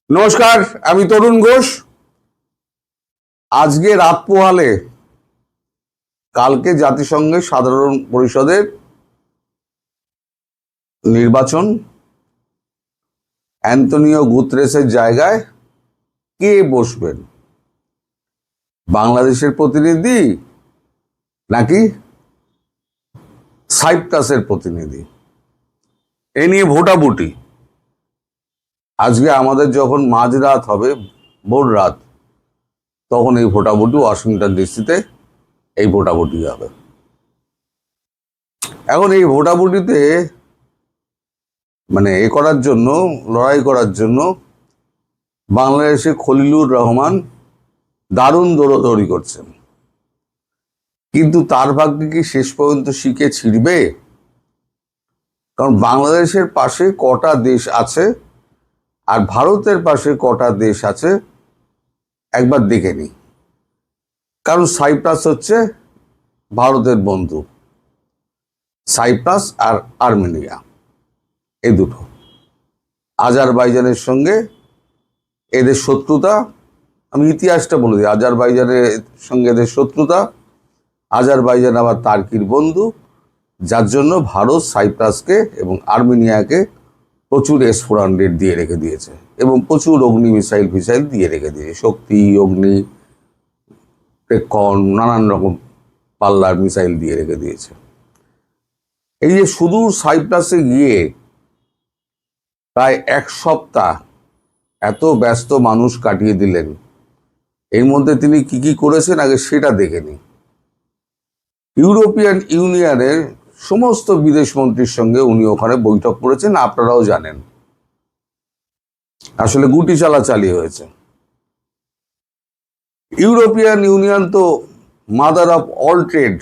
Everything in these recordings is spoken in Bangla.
নমস্কার, আমি তরুণ ঘোষ। আজকে রাত পোহালে কালকে জাতিসংঘের সাধারণ পরিষদের নির্বাচন। অ্যান্তনিও গুতেরেসের জায়গায় কে বসবেন? বাংলাদেশের প্রতিনিধি নাকি সাইপ্রাসের প্রতিনিধি? এ নিয়ে ভোটাভুটি। আজকে আমাদের যখন মাঝরাত হবে, ভোর রাত, তখন এই ভোটাভুটি ওয়াশিংটন ডিসিতে এই ভোটাভুটি হবে। এখন এই ভোটাভুটিতে মানে করার জন্য, লড়াই করার জন্য বাংলাদেশে খলিলুর রহমান দারুণ দৌড়দৌড়ি করছেন, কিন্তু তার ভাগ্যে কি শেষ পর্যন্ত শিখে ছিড়বে? কারণ বাংলাদেশের পাশে কটা দেশ আছে আর ভারতের পাশে কটা দেশ আছে একবার দেখে নি। কারণ সাইপ্রাস হচ্ছে ভারতের বন্ধু, সাইপ্রাস আর আর্মেনিয়া, এই দুটো। আজারবাইজানের সঙ্গে এদের শত্রুতা, আমি ইতিহাসটা বলে দিই। আজারবাইজানের সঙ্গে এদের শত্রুতা, আজারবাইজান আবার তার্কির বন্ধু, যার জন্য ভারত সাইপ্রাসকে এবং আর্মেনিয়াকে প্রচুর S-400 দিয়ে রেখে দিয়েছে এবং প্রচুর অগ্নি মিসাইল দিয়ে রেখে দিয়েছে। শক্তি, অগ্নি, প্রেক্ষণ, নানান রকম পাল্লার মিসাইল দিয়ে রেখে দিয়েছে। এই যে সুদূর সাইপ্রাসে গিয়ে প্রায় এক সপ্তাহ এত ব্যস্ত মানুষ কাটিয়ে দিলেন, এর মধ্যে তিনি কি কি করেছেন আগে সেটা দেখে নিন। ইউরোপিয়ান ইউনিয়নের সমস্ত বিদেশ মন্ত্রীর সঙ্গে উনি ওখানে বৈঠক করেছেন, আপনারাও জানেন। আসলে গুটি চালাচালি হয়েছে। ইউরোপিয়ান ইউনিয়ন তো মাদার অফ অল ট্রেড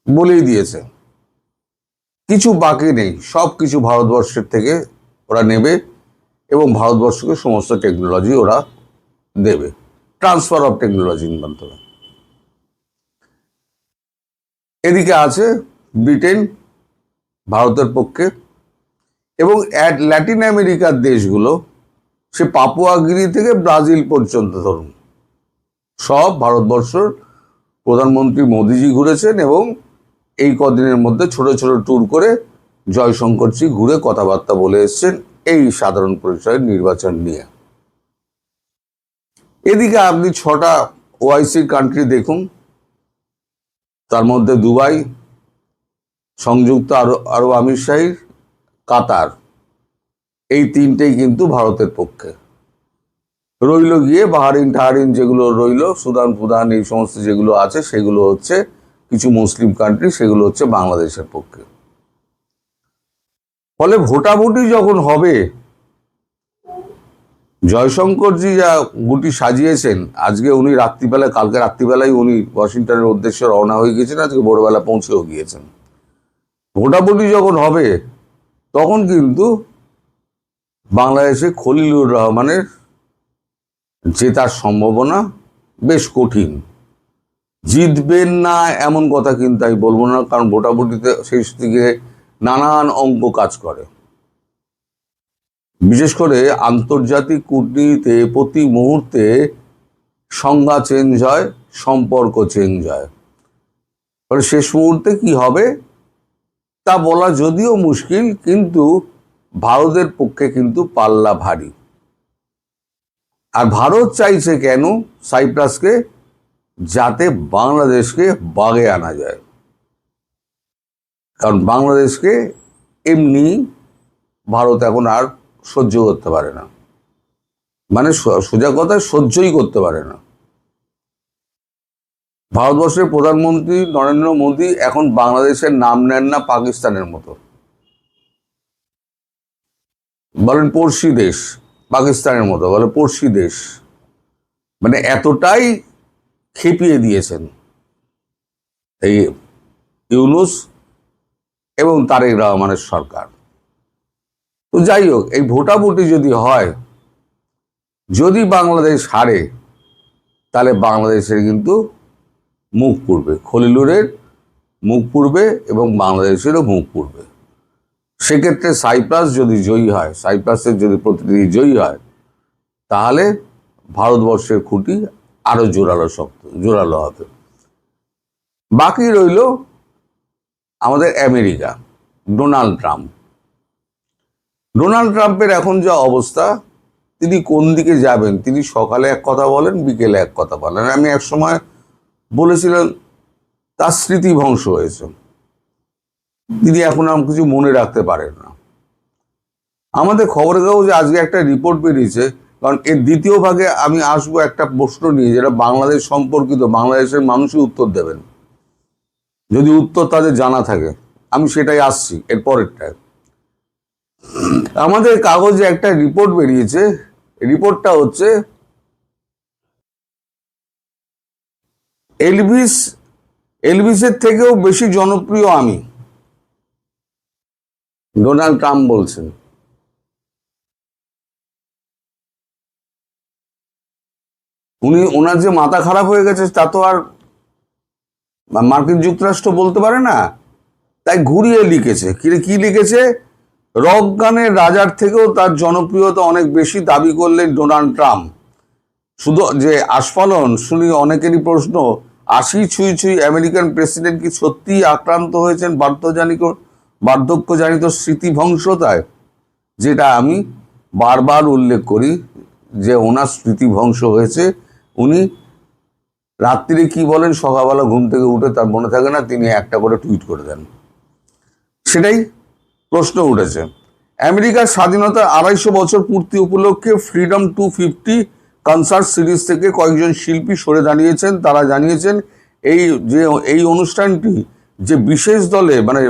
বলেই দিয়েছে, কিছু বাকি নেই, সব কিছু ভারতবর্ষের থেকে ওরা নেবে এবং ভারতবর্ষকে সমস্ত টেকনোলজি ওরা দেবে, ট্রান্সফার অফ টেকনোলজির মাধ্যমে। এদিকে আছে ব্রিটেন ভারতের পক্ষে, এবং ল্যাটিন আমেরিকার দেশগুলো, সে পাপুয়াগিরি থেকে ব্রাজিল পর্যন্ত ধরুন, সব ভারতবর্ষের প্রধানমন্ত্রী মোদিজি ঘুরেছেন এবং এই কদিনের মধ্যে ছোট ছোট ট্যুর করে জয়শঙ্করজি ঘুরে কথাবার্তা বলে এসছেন এই সাধারণ পরিষদের নির্বাচন নিয়ে। এদিকে আপনি 6টা OIC কান্ট্রি দেখুন, তার মধ্যে দুবাই, সংযুক্ত আরব আমিরশাহী, কাতার, এই তিনটেই কিন্তু ভারতের পক্ষে। রইল গিয়ে বাহারিন টাহারিন যেগুলো রইল, সুদান ফুদান, এই সমস্ত যেগুলো আছে সেগুলো হচ্ছে কিছু মুসলিম কান্ট্রি, সেগুলো হচ্ছে বাংলাদেশের পক্ষে। ফলে ভোটাভুটি যখন হবে, জয়শঙ্করজি যা গুটি সাজিয়েছেন, আজকে উনি রাত্রিবেলায়, কালকে রাত্রিবেলায় উনি ওয়াশিংটনের উদ্দেশ্যে রওনা হয়ে গিয়েছেন, আজকে ভোরবেলা পৌঁছেও গিয়েছেন। ভোটাভুটি যখন হবে তখন কিন্তু বাংলাদেশে খলিলুর রহমানের জেতার সম্ভাবনা বেশ কঠিন। জিতবেন না এমন কথা কিন্তু আমি বলবো না, কারণ ভোটাভুটিতে শেষ দিকে নানান অঙ্ক কাজ করে। বিশেষ করে আন্তর্জাতিক কূটনীতিতে প্রতি মুহূর্তে সংজ্ঞা চেঞ্জ হয়, সম্পর্ক চেঞ্জ হয়। ফলে শেষ মুহূর্তে কি হবে তা বলা যদিও মুশকিল, কিন্তু ভারতের পক্ষে কিন্তু পাল্লা ভারী। আর ভারত চাইছে কেন সাইপ্রাসকে? যাতে বাংলাদেশকে বাগে আনা যায়। কারণ বাংলাদেশকে এমনি ভারত এখন আর সহ্য করতে পারে না, মানে সোজা কথায় সহ্যই করতে পারে না। ভারতবর্ষের প্রধানমন্ত্রী নরেন্দ্র মোদী এখন বাংলাদেশের নাম নেন না পাকিস্তানের মতো, বলেন পড়শি দেশ, পাকিস্তানের মতো বলে পড়শি দেশ। মানে এতটাই খেপিয়ে দিয়েছেন এই ইউনূস এবং তারেক রহমানের সরকার। তো যাই হোক, এই ভোটাভুটি যদি হয়, যদি বাংলাদেশ হারে, তাহলে বাংলাদেশের কিন্তু মুখ পুড়বে, খলিলুরের মুখ পুড়বে এবং বাংলাদেশেরও মুখ পুড়বে। সেক্ষেত্রে সাইপ্রাস যদি জয়ী হয়, সাইপ্রাসের যদি প্রতিনিধি জয়ী হয়, তাহলে ভারতবর্ষের খুঁটি আরো জোরালো হবে। বাকি রইল আমাদের আমেরিকা, ডোনাল্ড ট্রাম্প। ডোনাল্ড ট্রাম্পের এখন যা অবস্থা, তিনি কোন দিকে যাবেন, তিনি সকালে এক কথা বলেন, বিকেলে এক কথা বলেন। আমি এক সময় বলেছিলাম তার স্মৃতি ধ্বংস হয়েছে, তিনি এখন আর কিছু মনে রাখতে পারেন না। আমাদের খবরের কাগজে আজকে একটা রিপোর্ট বেরিয়েছে, কারণ এর দ্বিতীয় ভাগে আমি আসবো একটা প্রশ্ন নিয়ে, যেটা বাংলাদেশ সম্পর্কিত, বাংলাদেশের মানুষই উত্তর দেবেন যদি উত্তর তাদের জানা থাকে। আমি সেটাই আসছি এর পরেরটায়। আমাদের কাগজে একটা রিপোর্ট বেরিয়েছে, রিপোর্টটা হচ্ছে এলভিসের থেকেও বেশি জনপ্রিয় আমি, ডোনাল্ড ট্রাম্প বলছেন। ওনার যে মাথা খারাপ হয়ে গেছে তা তো আর মার্কিন যুক্তরাষ্ট্র বলতে পারে না, তাই ঘুরিয়ে লিখেছে। কি লিখেছে? রক গানের রাজার থেকেও তার জনপ্রিয়তা অনেক বেশি, দাবি করলেন ডোনাল্ড ট্রাম্প। শুধু যে আস্ফালন শুনি অনেকেরই প্রশ্ন, ৮০ ছুঁই আমেরিকান প্রেসিডেন্ট কি সত্যিই আক্রান্ত হয়েছেন বার্ধক্যজনিত স্মৃতিভ্রংশতায়? যেটা আমি বারবার উল্লেখ করি যে ওনার স্মৃতিভ্রংশ হয়েছে। উনি রাত্রিরে কি বলেন, সকালবেলা ঘুম থেকে উঠে তার মনে থাকে না, তিনি একটা করে টুইট করে দেন। সেটাই প্রশ্ন উঠেছে। আমেরিকার স্বাধীনতার ২৫০ বছর পূর্তি উপলক্ষে ফ্রিডম 250 কনসার্ট সিরিজ থেকে কয়েকজন শিল্পী সরে দাঁড়িয়েছেন। তারা জানিয়েছেন এই অনুষ্ঠানটি যে বিশেষ দলে মানে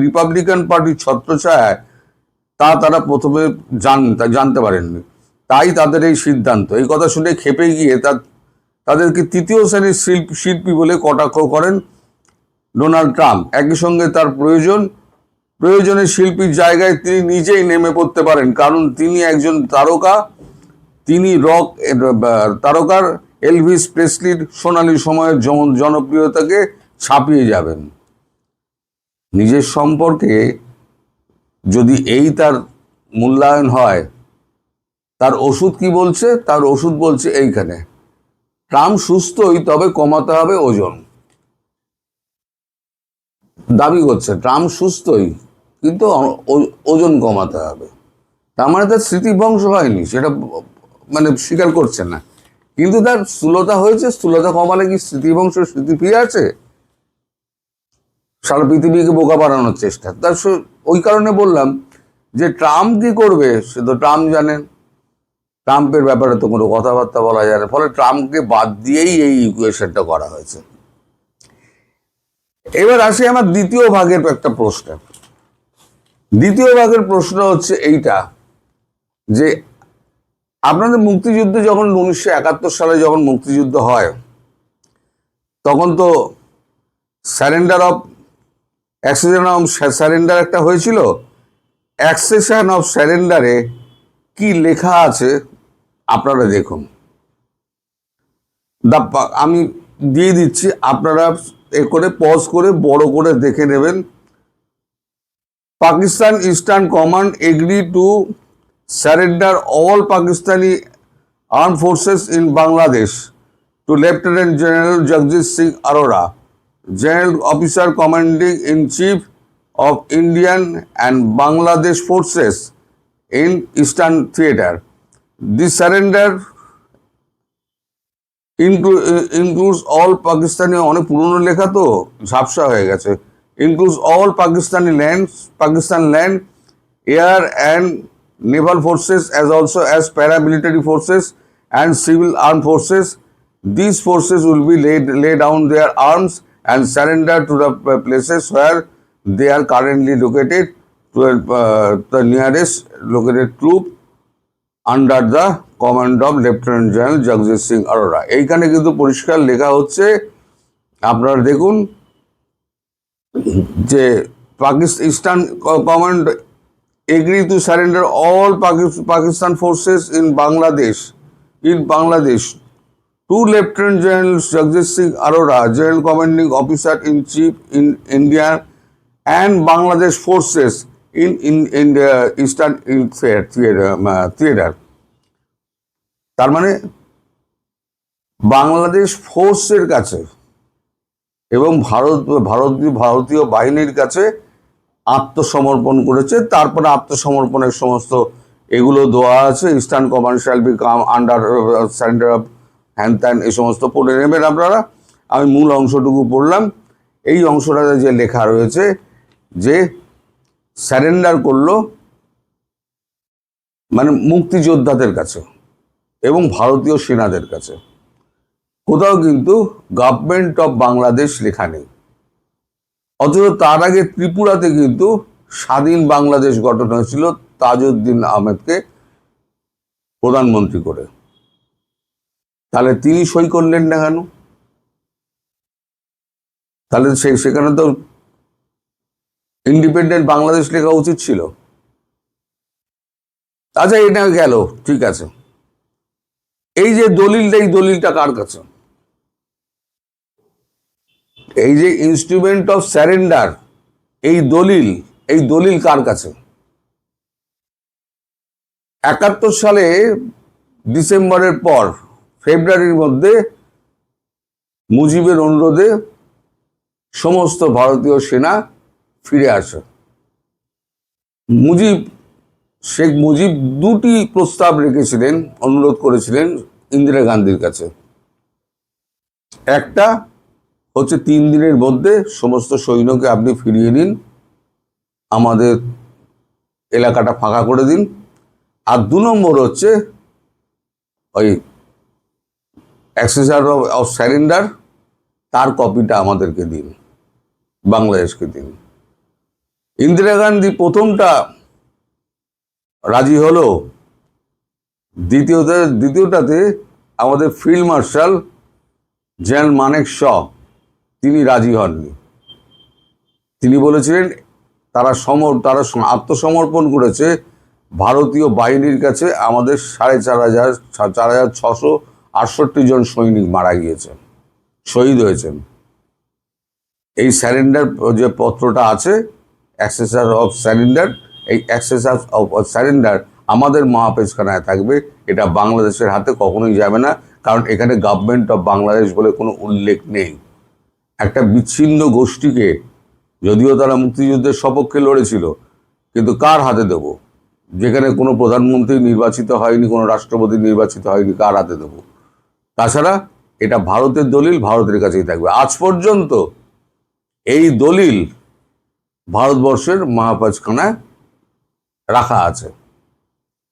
রিপাবলিকান পার্টির ছত্রছায়ায়, তারা প্রথমে জানতে পারেননি, তাই তাদের এই সিদ্ধান্ত। এই কথা শুনে ক্ষেপে গিয়ে তাদেরকে তৃতীয় শ্রেণীর শিল্পী বলে কটাক্ষ করেন ডোনাল্ড ট্রাম্প। একই সঙ্গে তার প্রয়োজনের শিল্পীর জায়গায় তিনি নিজেই নেমে পড়তে পারেন, কারণ তিনি একজন তারকা। তিনি রক তারকার এলভিস প্রেসলির সোনালী সময়ের জনপ্রিয়তাকে ছাপিয়ে যাবেন। নিজের সম্পর্কে যদি তার মূল্যায়ন হয়, তার ওষুধ কি বলছে? তার ওষুধ বলছে এইখানে, ট্রাম্প সুস্থই, তবে কমাতে হবে ওজন। দাবি করছে ট্রাম্প সুস্থই, কিন্তু ওজন কমাতে হবে। তার মানে তার স্মৃতিভ্রংশ হয়নি, সেটা মানে স্বীকার করছে না, কিন্তু তার স্থূলতা হয়েছে। স্থূলতা কমালে কি স্মৃতিভ্রংশ, স্মৃতি ফিরে আছে? সারা পৃথিবীকে বোকা বানানোর চেষ্টা। ওই কারণে বললাম যে ট্রাম্প কি করবে সে তো ট্রাম্প জানেন। ট্রাম্পের ব্যাপারে তো কোনো কথাবার্তা বলা যায় না, ফলে ট্রাম্পকে বাদ দিয়েই এই ইকুয়েশনটা করা হয়েছে। এবার আসি আমার দ্বিতীয় ভাগের একটা প্রশ্ন। দ্বিতীয় ভাগের প্রশ্ন হচ্ছে এইটা, যে আপনাদের মুক্তিযুদ্ধ যখন 1971 সালে যখন মুক্তিযুদ্ধ হয়, তখন তো স্যারেন্ডার একটা হয়েছিল। অ্যাকসেশন অফ স্যারেন্ডারে কি লেখা আছে আপনারা দেখুন। আমি দিয়ে দিচ্ছি, আপনারা করে পজ করে বড় করে দেখে নেবেন। Pakistan eastern command agree to surrender all Pakistani arm forces in Bangladesh to Lieutenant General Jagdish Singh Arora, General Officer Commanding in Chief of Indian and Bangladesh Forces in Eastern Theatre. This surrender includes all Pakistani, অনেক পুরনো লেখা তো ঝাপসা হয়ে গেছে, includes all Pakistan land, air and naval forces, as also as paramilitary forces and civil armed forces. These forces will be lay down their arms and surrender to the places where they are currently located to the nearest located troop under the command of Lieutenant General Jagdish Singh Arora. এইখানে কিন্তু পরিষ্কার লেখা হচ্ছে, আপনারা দেখুন, যে eastern command agree to surrender all Pakistan forces in Bangladesh to Lieutenant General Jagdish Singh Arora, General Commanding Officer in Chief in India and Bangladesh Forces in the Eastern theater. তার মানে বাংলাদেশ ফোর্সের কাছে এবং ভারতীয় বাহিনীর কাছে আত্মসমর্পণ করেছে। তারপরে আত্মসমর্পণের সমস্ত এগুলো দেওয়া আছে, eastern command shall become under surrender of হ্যান ত্যান, এই সমস্ত পড়ে নেবেন আপনারা। আমি মূল অংশটুকু পড়লাম। এই অংশটাতে যে লেখা রয়েছে যে স্যারেন্ডার করলো মানে মুক্তিযোদ্ধাদের কাছে এবং ভারতীয় সেনাদের কাছে। কোথাও কিন্তু গভর্নমেন্ট অফ বাংলাদেশ লেখা নেই। অথচ তার আগে ত্রিপুরাতে কিন্তু স্বাধীন বাংলাদেশ গঠন হয়েছিল তাজউদ্দিন আহমেদকে প্রধানমন্ত্রী করে। তাহলে তিনি সই করলেন না কেন? তাহলে সেখানে তো ইন্ডিপেন্ডেন্ট বাংলাদেশ লেখা উচিত ছিল। আচ্ছা, এটা গেল, ঠিক আছে। এই যে দলিলটা, এই দলিলটা কার কাছে? এই যে ইনস্ট্রুমেন্ট অফ স্যারেন্ডার, এই দলিল কার কাছে? 71 সালে ডিসেম্বরের পর ফেব্রুয়ারির মধ্যে মুজিবের অনুরোধে সমস্ত ভারতীয় সেনা ফিরে আসে। শেখ মুজিব দুটি প্রস্তাব রেখেছিলেন, অনুরোধ করেছিলেন ইন্দিরা গান্ধীর কাছে। একটা হচ্ছে 3 দিনের মধ্যে সমস্ত সৈন্যকে আপনি ফিরিয়ে নিন, আমাদের এলাকাটা ফাঁকা করে দিন। আর 2 নম্বর হচ্ছে ওই অ্যাক্সেসার অফ স্যারেন্ডার, তার কপিটা আমাদেরকে দিন, বাংলাদেশকে দিন। ইন্দিরা গান্ধী প্রথমটা রাজি হলো, দ্বিতীয়টাতে আমাদের ফিল্ড মার্শাল জেনারেল মানেক শ তিনি রাজি হননি। তিনি বলেছিলেন তারা আত্মসমর্পণ করেছে ভারতীয় বাহিনীর কাছে। আমাদের 4,668 জন সৈনিক মারা গিয়েছে, শহীদ হয়েছেন। এই স্যারেন্ডার যে পত্রটা আছে, অ্যাক্সেসার অফ স্যারেন্ডার, এই অ্যাক্সেসার অফ স্যারেন্ডার আমাদের মহাপেজখানায় থাকবে। এটা বাংলাদেশের হাতে কখনোই যাবে না, কারণ এখানে গভর্নমেন্ট অফ বাংলাদেশ বলে কোনো উল্লেখ নেই। একটা বিচ্ছিন্ন গোষ্ঠীকে, যদিও তারা মুক্তিযুদ্ধের সপক্ষে লড়েছিল, কিন্তু কার হাতে দেব? যেখানে কোনো প্রধানমন্ত্রী নির্বাচিত হয়নি, কোনো রাষ্ট্রপতি নির্বাচিত হয়নি, কার হাতে দেব? তাছাড়া এটা ভারতের দলিল, ভারতের কাছেই থাকবে। আজ পর্যন্ত এই দলিল ভারতবর্ষের মহাপেজখানায় রাখা আছে।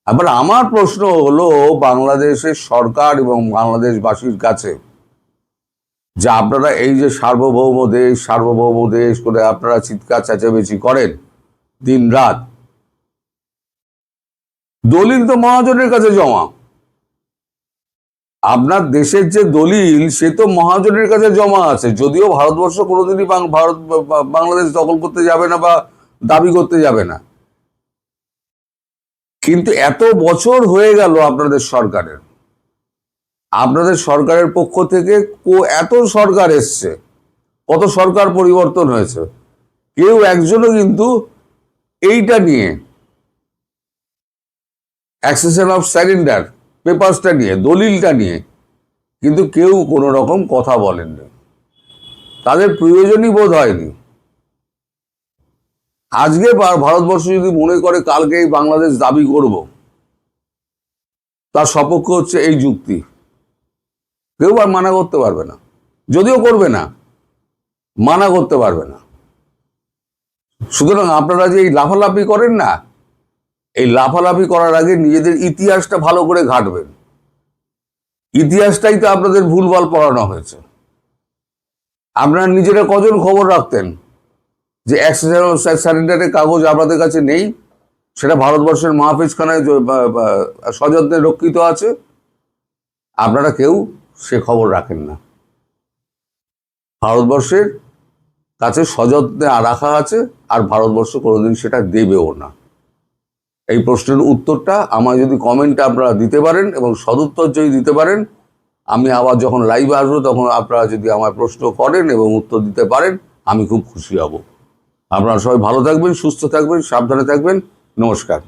আবার আমার প্রশ্ন হলো বাংলাদেশের সরকার এবং বাংলাদেশবাসীর কাছে, যে আপনারা এই যে সার্বভৌম দেশ করে আপনারা চিৎকার চেঁচামেচি করেন দিন রাত, দলিল তো মহাজনের কাছে জমা। আপনার দেশের যে দলিল সে তো মহাজনের কাছে জমা আছে। যদিও ভারতবর্ষ কোনোদিনই বাংলাদেশ দখল করতে যাবে না বা দাবি করতে যাবে না, কিন্তু এত বছর হয়ে গেল আপনাদের সরকারের পক্ষ থেকে এত সরকার এসছে, কত সরকার পরিবর্তন হয়েছে, কেউ একজনও কিন্তু এইটা নিয়ে, অ্যাক্সেশন অফ স্যারেন্ডার পেপারসটা নিয়ে, দলিলটা নিয়ে কিন্তু কেউ কোনো রকম কথা বলেননি। তাদের প্রয়োজনই বোধ হয়নি। আজকে ভারতবর্ষ যদি মনে করে কালকে এই বাংলাদেশ দাবি করব, তার সপক্ষ হচ্ছে এই যুক্তি, কেউ আর মানা করতে পারবে না। যদিও করবে না, মানা করতে পারবে না। সুতরাং আপনারা যে এই লাফালাফি করেন না, এই লাফালাফি করার আগে নিজেদের ইতিহাসটা ভালো করে ঘাঁটবেন। ইতিহাসটাই তো আপনাদের ভুলভাল পড়ানো হয়েছে। আপনারা নিজেরা কজন খবর রাখতেন যে অ্যাক্সেসার স্যারেন্ডারের কাগজ আপনাদের কাছে নেই? সেটা ভারতবর্ষের মহাপেজখানায় সযত্নে রক্ষিত আছে। আপনারা কেউ সে খবর রাখেন না। ভারতবর্ষের কাছে সযত্নে রাখা আছে, আর ভারতবর্ষ কোনোদিন সেটা দেবেও না। এই প্রশ্নের উত্তরটা আমায় যদি কমেন্টে আপনারা দিতে পারেন এবং সদুত্তর যদি দিতে পারেন, আমি আবার যখন লাইভে আসবো তখন আপনারা যদি আমায় প্রশ্ন করেন এবং উত্তর দিতে পারেন, আমি খুব খুশি হব। আপনারা সবাই ভালো থাকবেন, সুস্থ থাকবেন, সাবধানে থাকবেন। নমস্কার।